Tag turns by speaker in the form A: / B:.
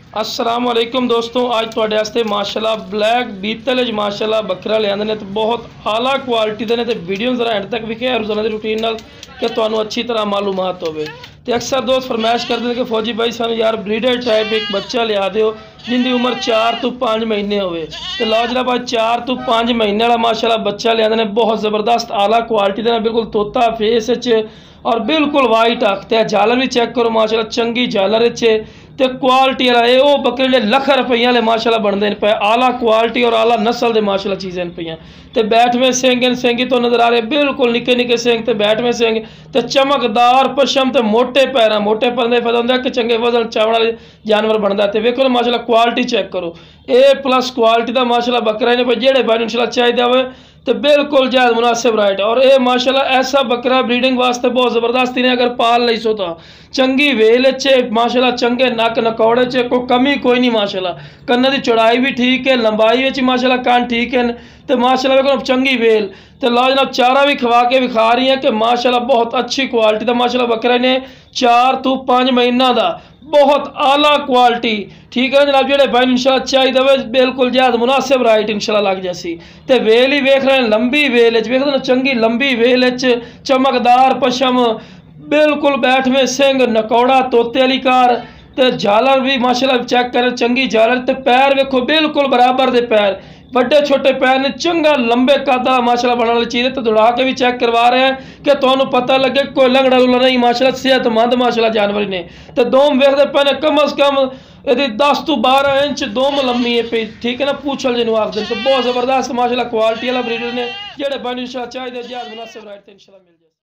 A: अस्सलाम वालेकुम दोस्तों, आज तुहाडे वास्ते माशाल्लाह ब्लैक बीतल माशाल्लाह बकरा लिआंदे ने ते बहुत आला क्वालिटी दे ने ते वीडियो जरा एंड तक विखे रोज़ाना दी रूटीन नाल कि तुहानू अच्छी तरह मालूमात होवे। ते अक्सर दोस्त फरमाइश करते हैं कि फौजी भाई सानू यार ब्रीडर टाइप एक बच्चा लिया दिओ जिंदी उम्र 4 तो 5 महीने होवे। तो लो जनाब 4 तो 5 महीने वाला माशाल्लाह बच्चा लिया ने बहुत ज़बरदस्त आला क्वालिटी दे बिल्कुल तोता फेस और बिल्कुल वाइट अख ते झालर भी चेक करो माशाल्लाह चंगी झालर ते क्वालिटी वाला ये वो बकरे जो लख रुपये वाले माशाल्लाह बनते पे आला क्वालिटी और आला नस्ल के माशाल्लाह चीज़ें पे तो बैठवें सिंह सिंगी तो नज़र आ रहे बिल्कुल निके निके सिंह तो बैठवें सिंह तो चमकदार पशम तो मोटे पैर मोटे परदे फायदा होंगे कि चंगे वजन चावल वाले जानवर बनता है। तो वेखो ना माशाल्लाह क्वालिटी चेक करो A+ क्वालिटी का माशाल्लाह बकरा ने जेड़े भाई इंशाल्लाह चाहिए हो तो बिल्कुल जायज़ मुनासिब राइट। और ये माशाल्लाह ऐसा बकरा ब्रीडिंग वास्ते बहुत ज़बरदस्त ने अगर पाल ली सो तो चंगी वेल चे माशाल्लाह चंगे नक नकौड़े चे कोई कमी कोई नहीं माशाल्लाह कन्ने की चौड़ाई भी ठीक है लंबाई माशाल्लाह कान ठीक है तो माशाल्लाह देखो चंगी वेल तो लो जनाब चारा भी खवा के विखा रही है कि माशाल्लाह बहुत अच्छी क्वालिटी का माशाल्लाह बकरा ने 4 तो 5 महीना का बहुत आला क्वालिटी ठीक है जनाब जेडे भाई इंशाल्लाह चाहिए बिल्कुल जायज़ मुनासिब राइट इंशाल्लाह लग जैसी तो वेल ही वेख रहे हैं लंबी वेल वेख ना चंगी लंबी वेल चमकदार पशम बिल्कुल बैठवें सिंह नकौड़ा तोते वाली कार तो झालर भी माशाल्लाह चेक करें चंगी झालर तो पैर वेखो बिल्कुल बराबर दे पैर बड़े छोटे पैर ने चंगा लंबे कद माशाल्लाह बनने वाली चीज़ है। तो दौड़ा के भी चेक करवा रहे हैं कि तुहानू पता लगे कोई लंगड़ा लुला नहीं माशाल्लाह सेहतमंद माशाल्लाह जानवर ने तो दोम वेखते पे कम अज़ कम यदि 10 तो 12 इंच दोम लम्मी है पे ठीक है ना पूछल जिन्हों आखते तो बहुत ज़बरदस्त माशाल्लाह क्वालिटी वाला ब्रीडर ने जेडे बन इंशाल्लाह चाहिए जायज़ मुनासिब राइट इंशाल्लाह मिल जाए।